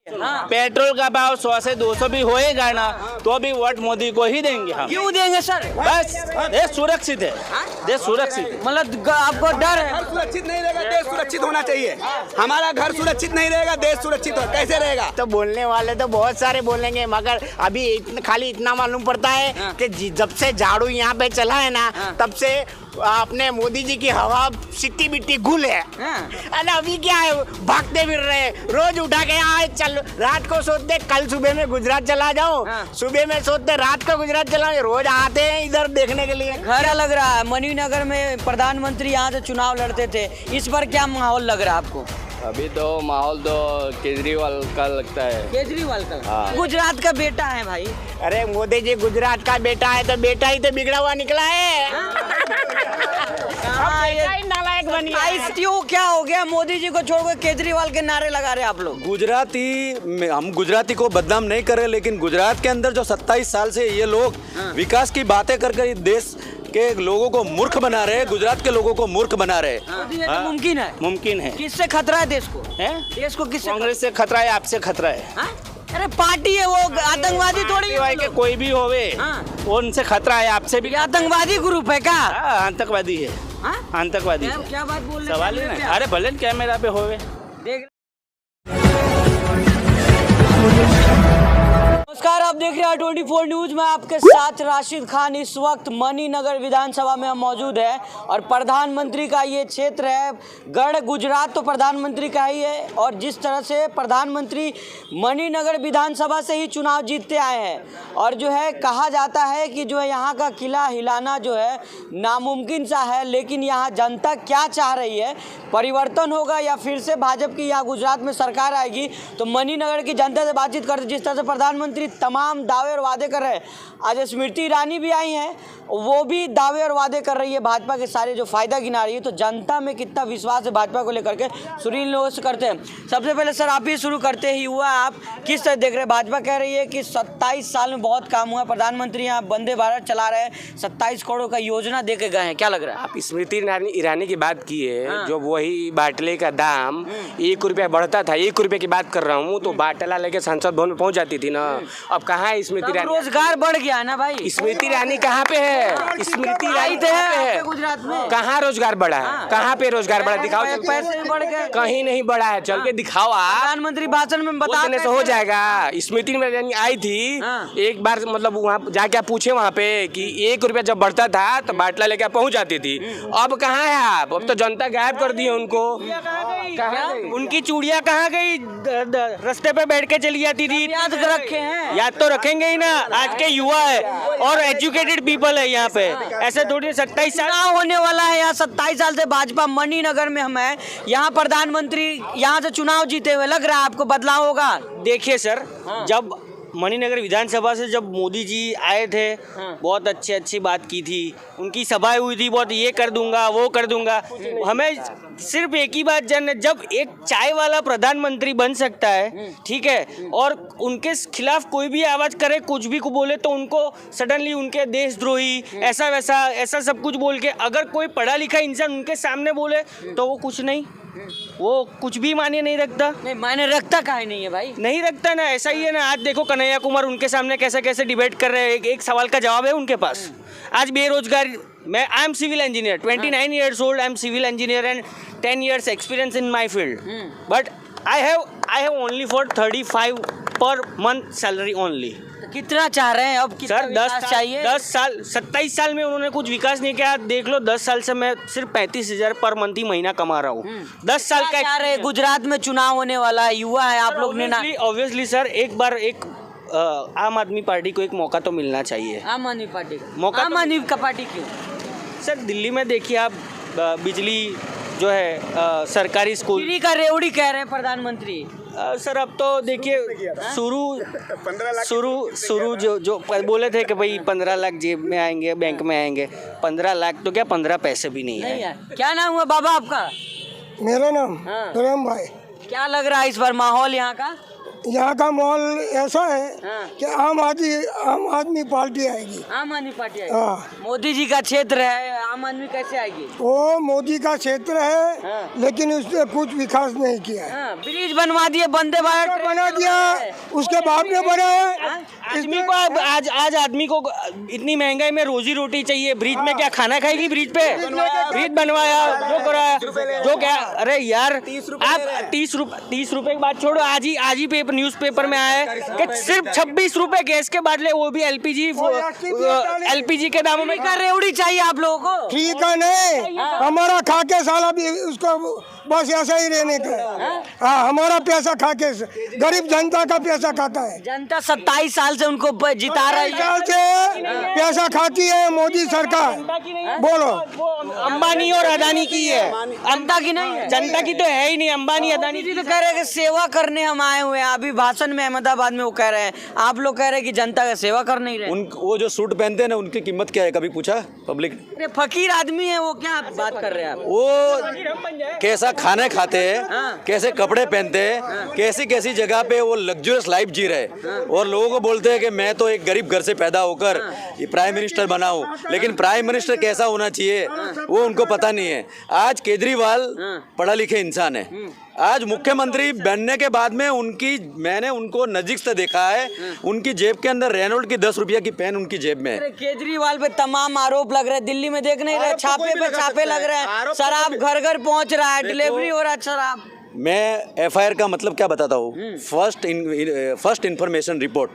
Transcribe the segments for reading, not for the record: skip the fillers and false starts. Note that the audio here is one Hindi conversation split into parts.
हाँ। पेट्रोल का भाव 100 से 200 भी होएगा ना तो भी वोट मोदी को ही देंगे हम। क्यों देंगे सर? बस देश सुरक्षित है, देश सुरक्षित है। मतलब आपको डर है? घर सुरक्षित नहीं रहेगा, देश सुरक्षित होना चाहिए। हमारा घर सुरक्षित नहीं रहेगा, देश सुरक्षित हो कैसे रहेगा? तो बोलने वाले तो बहुत सारे बोलेंगे, मगर अभी खाली इतना मालूम पड़ता है कि जब से झाड़ू यहाँ पे चला है ना तब से अपने मोदी जी की हवा सिट्टी बिट्टी गुल है। अरे अभी क्या है, भागते फिर रहे, रोज उठा के यहाँ चल, रात को सोचते कल सुबह में गुजरात चला जाओ, सुबह में सोचते रात को गुजरात चला जाओ, रोज आते हैं इधर देखने के लिए। घर लग रहा है मणिनगर में प्रधानमंत्री यहाँ से चुनाव लड़ते थे, इस बार क्या माहौल लग रहा है आपको? अभी तो माहौल तो केजरीवाल का लगता है। केजरीवाल का? हाँ। गुजरात का बेटा है भाई। अरे मोदी जी गुजरात का बेटा है तो बेटा ही तो बिगड़ा हुआ निकला है। नालायक बनी है। क्यों, क्या हो गया? मोदी जी को छोड़ के केजरीवाल के नारे लगा रहे आप लोग। हम गुजराती को बदनाम नहीं कर रहे, लेकिन गुजरात के अंदर जो 27 साल से ये लोग विकास की बातें कर देश के लोगों को मूर्ख बना रहे, गुजरात के लोगों को मूर्ख बना रहे। ये तो मुमकिन है? मुमकिन है। किससे खतरा है देश को? देश को किससे? कांग्रेस से खतरा है, आपसे खतरा है। अरे पार्टी है वो, आतंकवादी थोड़ी है के कोई भी होवे, उनसे खतरा है, आपसे भी। आतंकवादी ग्रुप है क्या? आतंकवादी है, आतंकवादी है। क्या बात बोल रहे? सवाल ही नहीं। अरे भले कैमरा पे होवे। नमस्कार, आप देख रहे हैं 24 न्यूज में आपके साथ राशिद खान। इस वक्त मणिनगर विधानसभा में हम मौजूद है और प्रधानमंत्री का ये क्षेत्र है। गढ़ गुजरात तो प्रधानमंत्री का ही है और जिस तरह से प्रधानमंत्री मणिनगर विधानसभा से ही चुनाव जीतते आए हैं और जो है कहा जाता है कि जो है यहाँ का किला हिलाना जो है नामुमकिन सा है, लेकिन यहाँ जनता क्या चाह रही है, परिवर्तन होगा या फिर से भाजपा की यहाँ गुजरात में सरकार आएगी, तो मणिनगर की जनता से बातचीत करते जिस तरह से प्रधानमंत्री तमाम दावे और वादे कर रहे हैं। आज स्मृति ईरानी भी आई हैं, वो भी दावे और वादे कर रही है, भाजपा के सारे जो फायदा गिना रही है। तो जनता में कितना विश्वास है भाजपा को लेकर के, सुनील लोगों से करते हैं। सबसे पहले सर आप ही शुरू करते ही हुआ, आप किस तरह देख रहे हैं? भाजपा कह रही है कि 27 साल में बहुत काम हुआ, प्रधानमंत्री यहाँ वंदे भारत चला रहे हैं, 27 करोड़ का योजना दे के गए हैं, क्या लग रहा है? आप स्मृति ईरानी की बात की है। जो वही बाटले का दाम 1 रुपया बढ़ता था, 1 रुपये की बात कर रहा हूँ, तो बाटला लेके संसद भवन में पहुँच जाती थी ना। अब कहाँ है स्मृति ईरानी? रोजगार बढ़ गया ना भाई। स्मृति ईरानी कहाँ पे है? स्मृति ईरानी कहाँ पे है? गुजरात में कहाँ रोजगार बढ़ा है? कहाँ पे रोजगार बढ़ा? दिखाओ। पैसे बढ़ गए? कहीं नहीं बढ़ा है, चल के दिखाओ। आप प्रधानमंत्री भाषण में बताने से हो जाएगा। स्मृति ईरानी आई थी एक बार, मतलब वहाँ जाके आप पूछे वहाँ पे कि 1 रुपया जब बढ़ता था तो बाटला लेके पहुँच जाती थी। अब कहाँ है आप? अब तो जनता गायब कर दी है उनको। उनकी चूड़ियाँ कहाँ गई? रास्ते पे बैठ के चली जाती थी। याद रखे हैं? याद तो रखेंगे ही ना, आज के युवा है और एजुकेटेड पीपल है यहाँ पे। ऐसे थोड़ी 27 साल होने वाला है यहाँ। 27 साल से भाजपा मणिनगर में हम है, यहाँ प्रधानमंत्री यहाँ से चुनाव जीते हुए, लग रहा है आपको बदलाव होगा? देखिए सर, जब मणिनगर विधानसभा से जब मोदी जी आए थे, बहुत अच्छी बात की थी, उनकी सभाएं हुई थी, बहुत ये कर दूंगा वो कर दूंगा। हमें सिर्फ एक ही बात जानना, जब एक चाय वाला प्रधानमंत्री बन सकता है, ठीक है, और उनके खिलाफ कोई भी आवाज़ करे, कुछ भी को बोले तो उनको सडनली उनके देशद्रोही ऐसा वैसा ऐसा सब कुछ बोल के, अगर कोई पढ़ा लिखा इंसान उनके सामने बोले तो वो कुछ नहीं, वो कुछ भी मायने नहीं रखता। नहीं मायने रखता काहे नहीं है भाई? नहीं रखता ना, ऐसा ही है ना। आज देखो कन्हैया कुमार उनके सामने कैसे कैसे डिबेट कर रहे हैं, एक सवाल का जवाब है उनके पास। आज बेरोजगार, मैं I am civil engineer, 29 years old, I am civil engineer and 10 years experience in my field, but I have only for 35 per month salary only. कितना चाह रहे हैं अब? सर 10 साल 27 साल में उन्होंने कुछ विकास नहीं किया। देख लो 10 साल से मैं सिर्फ 35,000 पर मंथ ही महीना कमा रहा हूँ। 10 साल का चाह रहे। गुजरात में चुनाव होने वाला है, युवा है आप लोग ने ना। ऑब्वियसली सर, एक बार एक आम आदमी पार्टी को एक मौका तो मिलना चाहिए। आम आदमी पार्टी का मौका? आम आदमी का पार्टी क्यों? सर दिल्ली में देखिए आप, बिजली जो है सरकारी स्कूल फ्री का रेवड़ी कह रहे हैं प्रधानमंत्री। सर अब तो देखिए शुरू जो बोले थे कि भाई 15 लाख जेब में आएंगे, बैंक में आएंगे। 15 लाख तो क्या 15 पैसे भी नहीं है। क्या नाम हुआ बाबा आपका? मेरा नाम प्रेम भाई। क्या लग रहा है इस बार माहौल यहाँ का? यहाँ का माहौल ऐसा है कि आम आदमी पार्टी आएगी। आम आदमी पार्टी आएगी। हाँ। मोदी जी का क्षेत्र है, आम आदमी कैसे आएगी? वो मोदी का क्षेत्र है, लेकिन उसने कुछ विकास नहीं किया है। ब्रिज बनवा दिए, वंदे भारत बना दिया, उसके बाप ने बनाया। आदमी को आज आदमी को इतनी महंगाई में रोजी रोटी चाहिए, ब्रिज में क्या खाना खाएगी? ब्रिज पे ब्रिज बनवाया, जो कराया, जो क्या। अरे यार आप 30 रुपए की बात छोड़ो, आज ही पेपर न्यूज़पेपर में आया है कि सिर्फ 26 रुपए गैस के बदले वो भी एलपीजी के दामों में। रेवड़ी चाहिए आप लोगों को? ठीक है, नहीं हमारा खाके साला भी उसको बस ऐसा ही रहने का। हाँ, हमारा पैसा खाके, गरीब जनता का पैसा खाता है। जनता 27 साल से उनको जिता रही है। साल से पैसा खाती है मोदी सरकार। बोलो, अंबानी और अदानी की है, जनता की नहीं है। जनता की तो है ही नहीं। अंबानी अदानी जी तो कह रहे हैं कि सेवा करने हम आए हुए हैं। अभी भाषण में अहमदाबाद में वो कह रहे हैं, आप लोग कह रहे हैं कि जनता का सेवा कर नहीं रहे। वो जो सूट पहनते हैं ना, उनकी कीमत क्या है, कभी पूछा पब्लिक? अरे फकीर आदमी है वो, क्या बात कर रहे हैं आप? वो कैसा खाने खाते हैं, कैसे कपड़े पहनते हैं, कैसी कैसी जगह पे वो लग्जरियस लाइफ जी रहे हैं, और लोगों को बोलते हैं कि मैं तो एक गरीब घर से पैदा होकर ये प्राइम मिनिस्टर बना हूँ। लेकिन प्राइम मिनिस्टर कैसा होना चाहिए वो उनको पता नहीं है। आज केजरीवाल पढ़ा लिखे इंसान है। आज मुख्यमंत्री बनने के बाद में मैंने उनको नजीक से देखा है। उनकी जेब के अंदर रेनॉल्ट की 10 रुपया की पेन उनकी जेब में है। केजरीवाल पे तमाम आरोप लग रहे हैं, दिल्ली में देख नहीं रहे, छापे पे छापे लग रहे हैं, शराब घर घर पहुंच रहा है, डिलीवरी हो रहा है शराब। मैं एफआईआर का मतलब क्या बताता हूँ। First information report.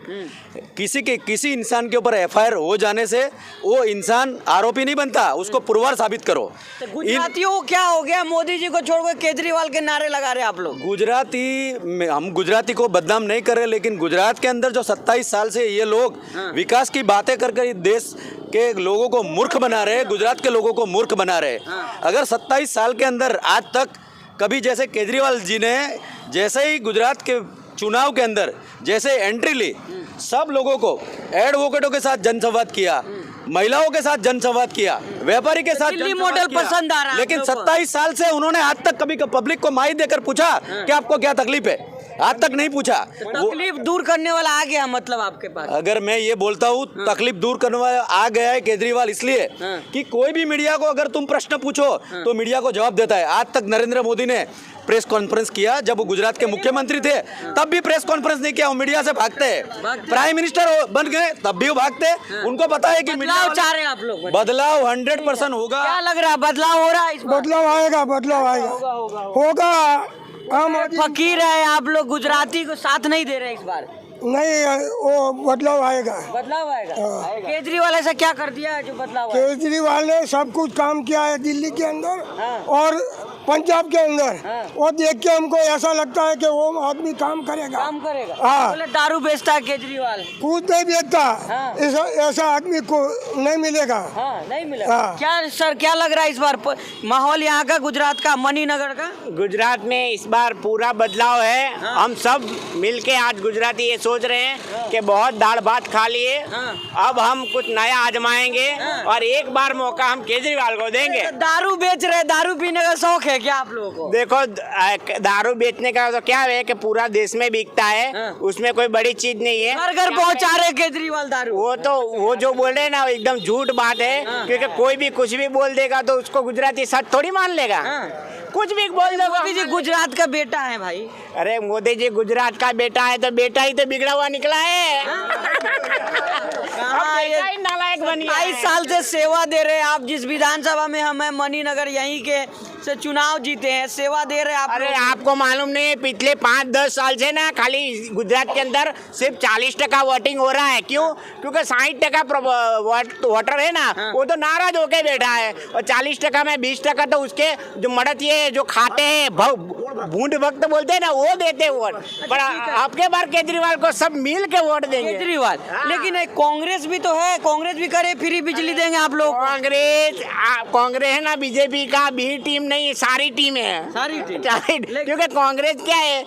किसी इंसान के ऊपर एफआईआर हो जाने से वो इंसान आरोपी नहीं बनता, उसको पुरवार साबित करो। तो गुजरातियों को क्या हो गया? मोदी जी को छोड़कर केजरीवाल के नारे लगा रहे हैं आप लोग। हम गुजराती को बदनाम नहीं कर रहे, लेकिन गुजरात के अंदर जो 27 साल से ये लोग विकास की बातें कर देश के लोगों को मूर्ख बना रहे, गुजरात के लोगों को मूर्ख बना रहे। अगर 27 साल के अंदर आज तक कभी जैसे केजरीवाल जी ने जैसे ही गुजरात के चुनाव के अंदर जैसे एंट्री ली, सब लोगों को एडवोकेटों के साथ जनसंवाद किया, महिलाओं के साथ जनसंवाद किया, व्यापारी के साथ दिल्ली मॉडल पसंद आ रहा है। लेकिन 27 साल से उन्होंने आज तक कभी पब्लिक को माइक देकर पूछा कि आपको क्या तकलीफ है? आज तक नहीं पूछा। तकलीफ दूर करने वाला आ गया मतलब आपके पास? अगर मैं ये बोलता हूँ तकलीफ दूर करने वाला आ गया है केजरीवाल, इसलिए कि कोई भी मीडिया को अगर तुम प्रश्न पूछो तो मीडिया को जवाब देता है। आज तक नरेंद्र मोदी ने प्रेस कॉन्फ्रेंस किया, जब वो गुजरात के मुख्यमंत्री थे तब भी प्रेस कॉन्फ्रेंस नहीं किया। वो मीडिया से भागते हैं। प्राइम मिनिस्टर बन गए तब भी वो भागते। उनको पता है कि बदलाव चाह रहे हैं आप लोग। बदलाव 100% होगा। क्या लग रहा है बदलाव हो रहा है? बदलाव आएगा, बदलाव आएगा, होगा। फकीर है आप लोग, गुजराती को साथ नहीं दे रहे इस बार। नहीं, वो बदलाव आएगा। बदलाव आएगा। केजरीवाल ऐसा क्या कर दिया है जो बदलाव आएगा? केजरीवाल ने सब कुछ काम किया है दिल्ली के अंदर और पंजाब के अंदर। वो देख के हमको ऐसा लगता है कि वो आदमी काम करेगा। हाँ, बोले दारू बेचता है केजरीवाल। कुछ नहीं बेचता। ऐसा आदमी को नहीं मिलेगा। नहीं मिलेगा। क्या सर, क्या लग रहा है इस बार माहौल यहाँ का, गुजरात का, मणिनगर का? गुजरात में इस बार पूरा बदलाव है। हम सब मिलके आज गुजराती ये सोच रहे हैं कि बहुत दाल भात खा लिए, अब हम कुछ नया आजमाएंगे और एक बार मौका हम केजरीवाल को देंगे। दारू बेच रहे, दारू पीने का शौक है क्या आप लोगों को? देखो, दारू बेचने का तो क्या है कि पूरा देश में बिकता है, उसमें कोई बड़ी चीज नहीं है। घर घर पहुंचा रहे केजरीवाल दारू। वो जो बोल रहे हैं ना, एकदम झूठ बात है। क्योंकि कोई भी कुछ भी बोल देगा तो उसको गुजराती सच थोड़ी मान लेगा। कुछ भी बोल दो। मोदी जी गुजरात का बेटा है भाई। अरे मोदी जी गुजरात का बेटा है तो बेटा ही तो बिगड़ा हुआ निकला है। नालायक बन गया। 22 साल से सेवा दे रहे हैं आप। जिस विधानसभा में हमें मणिनगर यहीं के से चुनाव जीते हैं, सेवा दे रहे हैं आप। अरे आपको मालूम नहीं है, पिछले 5-10 साल से ना खाली गुजरात के अंदर सिर्फ 40% वोटिंग हो रहा है। क्यों? क्योंकि 60% वोटर है ना, वो तो नाराज होके बैठा है, और 40% में 20% तो उसके जो मदद ये जो खाते हैं भूंड भक्त बोलते हैं ना, वो देते हैं वोट। पर आपके बार केजरीवाल को सब मिल के वोट देंगे। केजरीवाल, लेकिन एक कांग्रेस भी तो है, कांग्रेस भी करे फ्री बिजली देंगे आप लोग। कांग्रेस है ना बीजेपी का बी टीम नहीं, सारी टीम है, सारी टीम। क्योंकि कांग्रेस क्या है,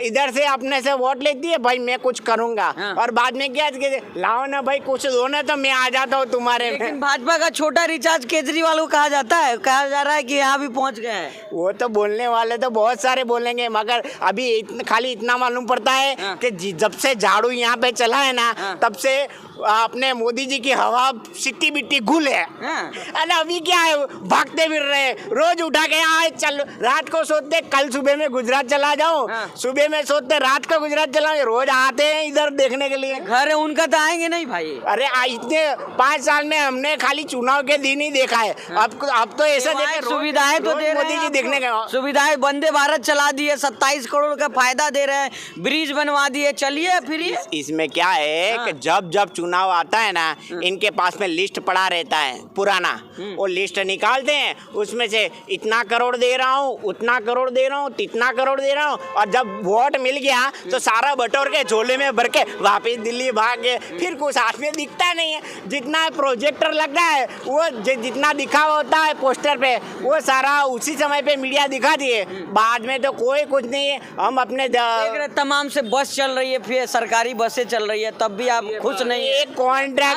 इधर से अपने से वोट लेती है, भाई मैं कुछ करूंगा, हाँ। और बाद में क्या है, लाओ ना भाई कुछ दो ना तो मैं आ जाता हूँ तुम्हारे में। लेकिन भाजपा का छोटा रिचार्ज केजरीवाल को कहा जाता है, कहा जा रहा है कि यहाँ भी पहुँच गए हैं। वो तो बोलने वाले तो बहुत सारे बोलेंगे, मगर अभी खाली इतना मालूम पड़ता है हाँ। कि जब से झाड़ू यहाँ पे चला है ना, हाँ। तब से अपने मोदी जी की हवा सिट्टी बिट्टी गुल है। हाँ। अरे अभी क्या है, भागते फिर रहे, रोज उठा के आज चल, रात को सोचते कल सुबह में गुजरात चला जाओ, हाँ। सुबह में सोचते रात को गुजरात चला जाओ, रोज आते हैं इधर देखने के लिए। घर है उनका तो आएंगे नहीं भाई। अरे इतने 5 साल में हमने खाली चुनाव के दिन ही देखा है। अब तो ऐसा देखे रोज- सुविधाएं तो रोज दे रहे मोदी हैं जी देखने आपको। गए। सुविधाएं, वंदे भारत चला दिए, 27 करोड़ का फायदा दे रहे हैं, ब्रिज बनवा दिए, चलिए फिर ये। इसमें क्या है कि जब जब चुनाव आता है ना, इनके पास में लिस्ट पड़ा रहता है पुराना, वो लिस्ट निकालते हैं, उसमें से इतना करोड़ दे रहा हूँ, उतना करोड़ दे रहा हूँ, इतना करोड़ दे रहा हूँ, और जब वोट मिल गया तो सारा बटोर के झोले में भर के वापिस दिल्ली भाग गए, फिर कुछ हाथ में दिखता नहीं है। जितना प्रोजेक्टर लगा है, वो जितना दिखा होता है पोस्टर पे, वो सारा उसी समय पे मीडिया दिखा दिए, बाद में तो कोई कुछ नहीं है। हम अपने देख रहे तमाम से बस चल रही है, फिर सरकारी बसें चल रही है, तब भी आप खुश नहीं है। एक कॉन्ट्रैक्ट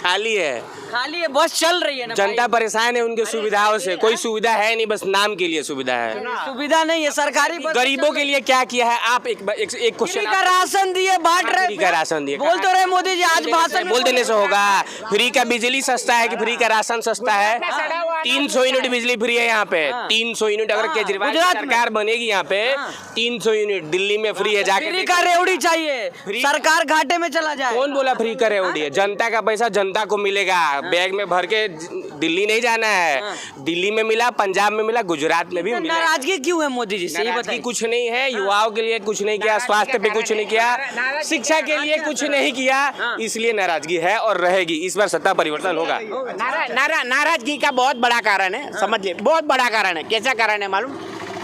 खाली है खाली है, बस चल रही है ना जनता भाई। परेशान है उनके सुविधाओं से, कोई सुविधा है नहीं, बस नाम के लिए सुविधा है। सुविधा नहीं है, सरकारी बस गरीबों के लिए क्या किया है आप? एक फ्री क्वेश्चन, का राशन दिए, बांट रहे। फ्री का राशन दिए, बोल तो रहे मोदी जी, आज भाषण में बोल देने से होगा? फ्री का बिजली सस्ता है कि फ्री का राशन सस्ता है? 300 यूनिट बिजली फ्री है यहाँ पे, 300 यूनिट। अगर केजरीवाल की गुजरात में। सरकार बनेगी यहाँ पे 300 यूनिट दिल्ली में फ्री है, जाके फ्री का रेवड़ी चाहिए, सरकार घाटे में चला जाए। कौन बोला फ्री का रेवड़ी है? जनता का पैसा जनता को मिलेगा, बैग में भर के दिल्ली नहीं जाना है। दिल्ली में मिला, पंजाब में मिला, गुजरात में भी मिला। नाराजगी क्यों है मोदी जी से, ये नाराजगी बताइए। कुछ नहीं है, युवाओं के लिए कुछ नहीं किया, स्वास्थ्य पे कुछ नहीं किया, शिक्षा के लिए कुछ नहीं किया, इसलिए नाराजगी है और रहेगी। इस बार सत्ता परिवर्तन होगा। नाराजगी का बहुत बड़ा कारण है, समझ ले, बहुत बड़ा कारण है। कैसा कारण है मालूम?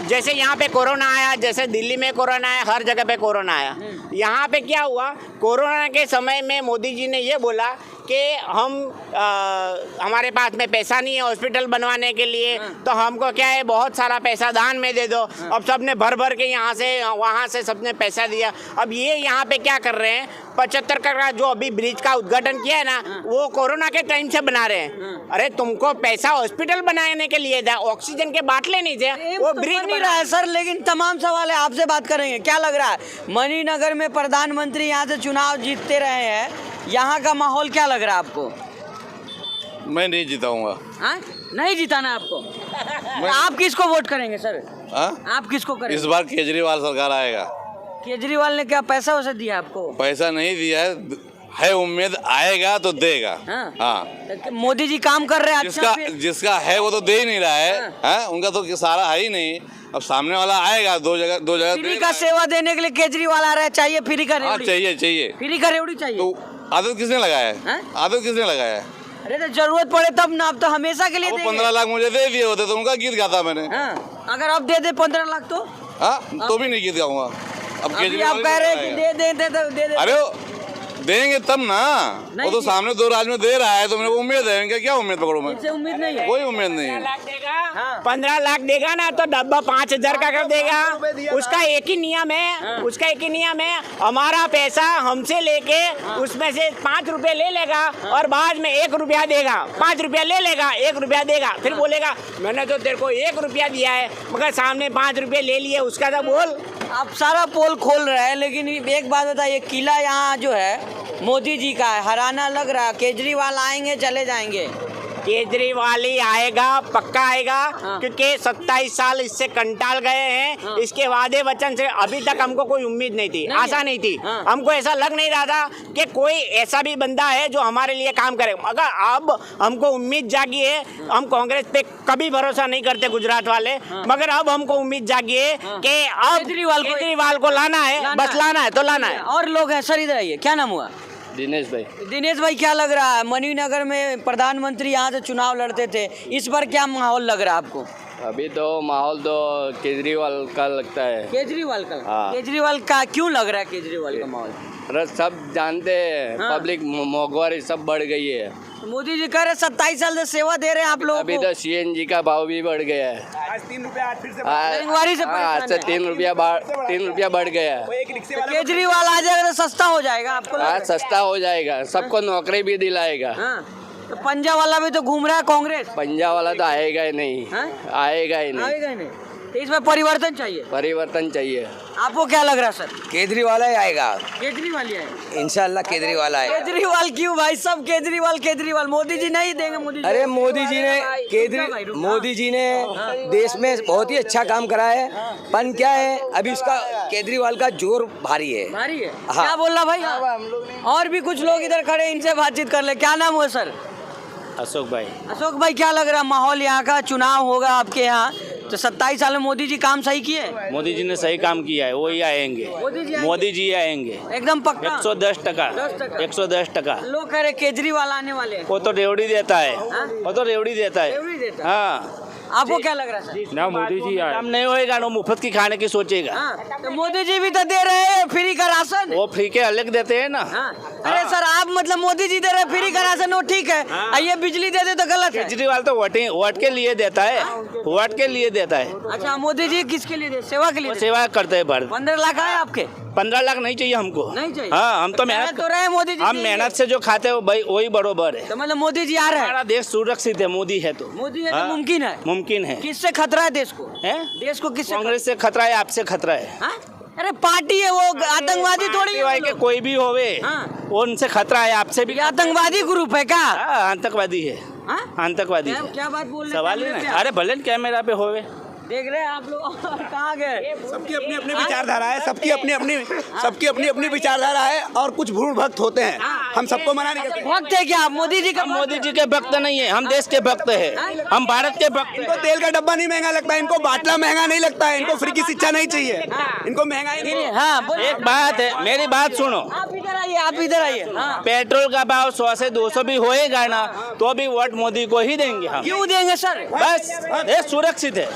जैसे यहाँ पे कोरोना आया, जैसे दिल्ली में कोरोना आया, हर जगह पे कोरोना आया। यहाँ पे क्या हुआ, कोरोना के समय में मोदी जी ने ये बोला कि हमारे पास में पैसा नहीं है हॉस्पिटल बनवाने के लिए, तो हमको क्या है बहुत सारा पैसा दान में दे दो। अब सबने भर भर के यहाँ से वहाँ से सबने पैसा दिया। अब ये यहाँ पे क्या कर रहे हैं, 75 का जो अभी ब्रिज का उद्घाटन किया है ना, वो कोरोना के टाइम से बना रहे हैं। अरे तुमको पैसा हॉस्पिटल बनाने के लिए था, ऑक्सीजन के बाटले नहीं थे, वो ब्रिज बन ही रहा है सर। लेकिन तमाम सवाल है, आपसे बात करेंगे। क्या लग रहा है, मणिनगर में प्रधानमंत्री यहाँ से चुनाव जीतते रहे हैं, यहाँ का माहौल क्या लग रहा है आपको? मैं नहीं जीताऊंगा। हाँ? नहीं जिताना आपको? आप किसको वोट करेंगे सर? आप किसको करेंगे? इस बार केजरीवाल सरकार आएगा। केजरीवाल ने क्या पैसा वैसा दिया आपको? पैसा नहीं दिया है उम्मीद आएगा तो देगा। हाँ। मोदी जी काम कर रहे हैं अच्छा जिसका है वो तो दे ही नहीं रहा है। हाँ? उनका तो सारा है ही नहीं। अब सामने वाला आएगा, दो जगह फ्री का सेवा देने के लिए केजरीवाल आ रहा है, चाहिए फ्री का रेवड़ी? चाहिए फ्री का रेवड़ी चाहिए। तो आदत किसने लगाया है? आदत किसने लगाया है? अरे तो जरूरत पड़े तब ना, आप तो हमेशा के लिए देंगे। 15 लाख मुझे दे दिए होते तो उनका गीत गाता मैंने। अगर आप दे दे 15 लाख तो? तो भी नहीं गीत गाऊंगा। अब केजरीवाल आप कह रहे हैं कि दे दे। अरे देंगे तब ना, वो तो सामने 2 राज्य में दे रहा है, तो मेरे को उम्मीद है। इनका क्या उम्मीद पकड़ू मैं? उम्मीद नहीं है, कोई उम्मीद नहीं है। 15 लाख देगा ना तो डब्बा 5000 का कर देगा। उसका एक ही नियम है, हमारा पैसा हमसे लेके उसमें से 5 रुपए ले लेगा और बाद में 1 रुपया देगा। 5 रुपया ले लेगा, 1 रुपया देगा, फिर बोलेगा मैंने तो तेरे को 1 रुपया दिया है, मगर सामने 5 रुपये ले लिए, उसका तो बोल। आप सारा पोल खोल रहे हैं, लेकिन एक बात बताइए, किला यहाँ जो है मोदी जी का है, हराना लग रहा है। केजरीवाल आएंगे चले जाएंगे? केजरीवाल ही आएगा, पक्का आएगा, क्योंकि 27 साल इससे कंटाल गए हैं। इसके वादे वचन से अभी तक हमको कोई उम्मीद नहीं थी, आशा नहीं थी। हमको ऐसा लग नहीं रहा था कि कोई ऐसा भी बंदा है जो हमारे लिए काम करे, मगर अब हमको उम्मीद जागी है। हम कांग्रेस पे कभी भरोसा नहीं करते गुजरात वाले, मगर अब हमको उम्मीद जागी है कि अब केजरीवाल को लाना है, बस लाना है तो लाना है। और लोग हैं सर, इधर आइए, क्या नाम हुआ? दिनेश भाई। दिनेश भाई, क्या लग रहा है, मणिनगर में प्रधानमंत्री यहाँ से चुनाव लड़ते थे, इस बार क्या माहौल लग रहा है आपको? अभी तो माहौल तो केजरीवाल का लगता है। केजरीवाल का? हाँ। केजरीवाल का क्यों लग रहा है केजरीवाल का माहौल? सब जानते हैं, पब्लिक महंगाई सब बढ़ गई है, मोदी जी कह रहे 27 साल से सेवा दे रहे हैं आप लोगों अभी को। तो CNG का भाव भी बढ़ गया है। आज 3 रुपया आज फिर से महंगाई से आज से 3 रुपया बढ़ गया है। एक रिक्शे वाला केजरीवाल आ जाएगा तो सस्ता हो जाएगा आपको लग रहा आज सस्ता हो जाएगा, सबको नौकरी भी दिलाएगा। है? हाँ, तो पंजाब वाला भी तो घूम रहा है कांग्रेस। पंजाब वाला तो आएगा ही नहीं, हाँ? आएगा ही नहीं। आएगा ही नहीं, तो इसमें परिवर्तन चाहिए। परिवर्तन चाहिए। आपको क्या लग रहा है सर? केजरीवाल ही आएगा, केजरीवाल ही आएगा इंशाल्लाह केजरीवाल आएगा। केजरीवाल क्यों भाई, सब केजरीवाल मोदी जी नहीं देंगे। मोदी जी अरे मोदी जी ने देश में बहुत ही अच्छा काम करा है, पर क्या है अभी उसका केजरीवाल का जोर भारी है। भारी है। हाँ। क्या बोल रहा भाई? और भी कुछ लोग इधर खड़े, इनसे बातचीत कर ले। क्या नाम हुआ सर? अशोक भाई। अशोक भाई, क्या लग रहा है माहौल यहाँ का? चुनाव होगा आपके यहाँ, तो 27 साल में मोदी जी काम सही किए? मोदी जी ने सही काम किया है, वही आएंगे। मोदी जी आएंगे एकदम पक्का? 110%। 110%। लोग कह रहे केजरीवाल आने वाले हैं। वो तो रेवड़ी देता है, हाँ? वो तो रेवड़ी देता है। रेवड़ी देता है। हाँ, आपको क्या लग रहा है सर? ना मोदी जी काम नहीं होएगा, ना मुफ्त की खाने की सोचेगा। हाँ, तो मोदी जी भी तो दे रहे हैं फ्री का राशन। वो फ्री के अलग देते हैं ना। हाँ। अरे सर, आप मतलब मोदी जी दे रहे हैं फ्री का राशन, वो ठीक है। हाँ। ये बिजली दे दे तो गलत है। केजरीवाल तो वोट के लिए देता है, वोट के लिए देता है। अच्छा, मोदी जी किसके लिए दे? सेवा के लिए वो देते? सेवा करते हैं भारत। 15 लाख आए आपके? 15 लाख नहीं चाहिए हमको। नहीं चाहिए? हाँ, हम तो मेहनत मेहनत तो रहे मोदी जी। हम देंगे। मेहनत से जो खाते हैं वही बरोबर है। तो मतलब मोदी जी आ रहे हैं। हमारा देश सुरक्षित है, मोदी है तो। मोदी है तो हाँ, मुमकिन है। मुमकिन है। किससे खतरा है देश को? हैं? देश को किससे? कांग्रेस से खतरा है, आपसे खतरा है। हाँ? अरे पार्टी है वो, आतंकवादी थोड़ी है वो के लोग। कोई भी होवे, हाँ। वो उनसे खतरा है, आपसे भी। ये आतंकवादी ग्रुप है क्या? हाँ, आतंकवादी है। हाँ? आतंकवादी है। क्या बात बोल रहे हैं? सवाल ही कैमरे नहीं। पे अरे भले कैमरा पे होवे। देख रहे हैं आप लोग। कहाँ गए? सबकी अपनी अपनी विचारधारा है, सबकी अपनी अपनी विचारधारा है, और कुछ भ्रूण भक्त होते हैं, हम सबको मना नहीं करते। भक्त है क्या आप मोदी जी का? हम मोदी जी के भक्त नहीं है, हम देश के भक्त है, हम भारत के भक्त इनको हैं। तेल का डब्बा नहीं महंगा लगता है, इनको बाटला महंगा नहीं लगता है, इनको फ्री की शिक्षा नहीं चाहिए, इनको महंगाई नहीं। हाँ, बोलिए। एक बात है, मेरी बात सुनो। आप इधर आइए, आप इधर आइए। हाँ। पेट्रोल का भाव 100 से 200 भी होएगा ना, तो भी वोट मोदी को ही देंगे हम। क्यों देंगे सर? बस देश सुरक्षित है,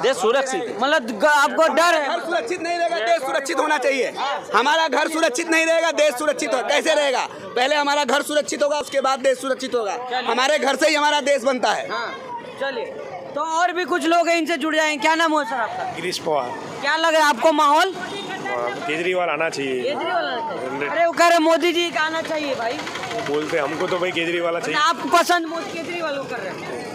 देश सुरक्षित है। मतलब आपको डर है? घर सुरक्षित नहीं रहेगा, देश सुरक्षित होना चाहिए। हमारा घर सुरक्षित नहीं रहेगा, देश सुरक्षित हो कैसे रहेगा? पहले हमारा घर सुरक्षित होगा, उसके बाद देश सुरक्षित होगा। हमारे घर से ही हमारा देश बनता है। चलिए, तो और भी कुछ लोग हैं, इनसे जुड़ जाएं। क्या नाम हो सर आपका? गिरीश पवार। क्या लग रहा है आपको माहौल? केजरीवाल आना चाहिए। केजरीवाल आना चाहिए। अरे वो कह रहे मोदी जी का आना चाहिए भाई। बोलते हमको तो भाई केजरीवाल चाहिए। आप पसंद मोदी केजरीवाल को कर रहे हैं।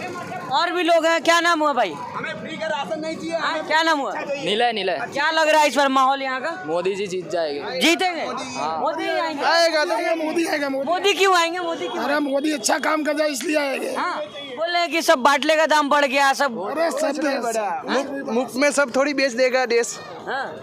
और भी लोग हैं। क्या नाम हुआ भाई? हमें फ्री का राशन नहीं चाहिए। हाँ, क्या नाम हुआ? नीला क्या लग रहा है इस बार माहौल यहाँ का? मोदी जी जीत जाएंगे। जीतेंगे? मोदी ही आएंगे। आएगा तो मोदी आएगा। मोदी क्यों आएंगे? मोदी क्यों? अरे मोदी अच्छा काम कर जाए इसलिए आएंगे। हाँ, बोल रहे हैं कि सब बाटले का दाम बढ़ गया सब। अरे सब मुफ्त में सब थोड़ी बेच देगा देश। हाँ,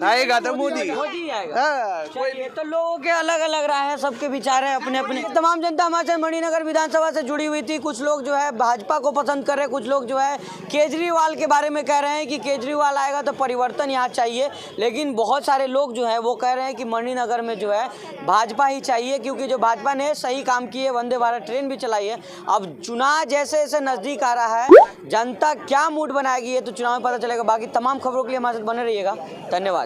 आएगा तो मोदी। मोदी आएगा। चलिए, तो लोगों के अलग अलग राय है, सबके विचार है अपने अपने। तमाम जनता हमारे साथ मणिनगर विधानसभा से जुड़ी हुई थी। कुछ लोग जो है भाजपा को पसंद कर रहे हैं, कुछ लोग जो है केजरीवाल के बारे में कह रहे हैं कि केजरीवाल आएगा तो परिवर्तन यहाँ चाहिए। लेकिन बहुत सारे लोग जो है वो कह रहे हैं कि मणिनगर में जो है भाजपा ही चाहिए, क्योंकि जो भाजपा ने सही काम किए, वंदे भारत ट्रेन भी चलाई है। अब चुनाव जैसे जैसे नज़दीक आ रहा है, जनता क्या मूड बनाएगी ये तो चुनाव में पता चलेगा। बाकी तमाम खबरों के लिए हमारे साथ बने रहिएगा। धन्यवाद।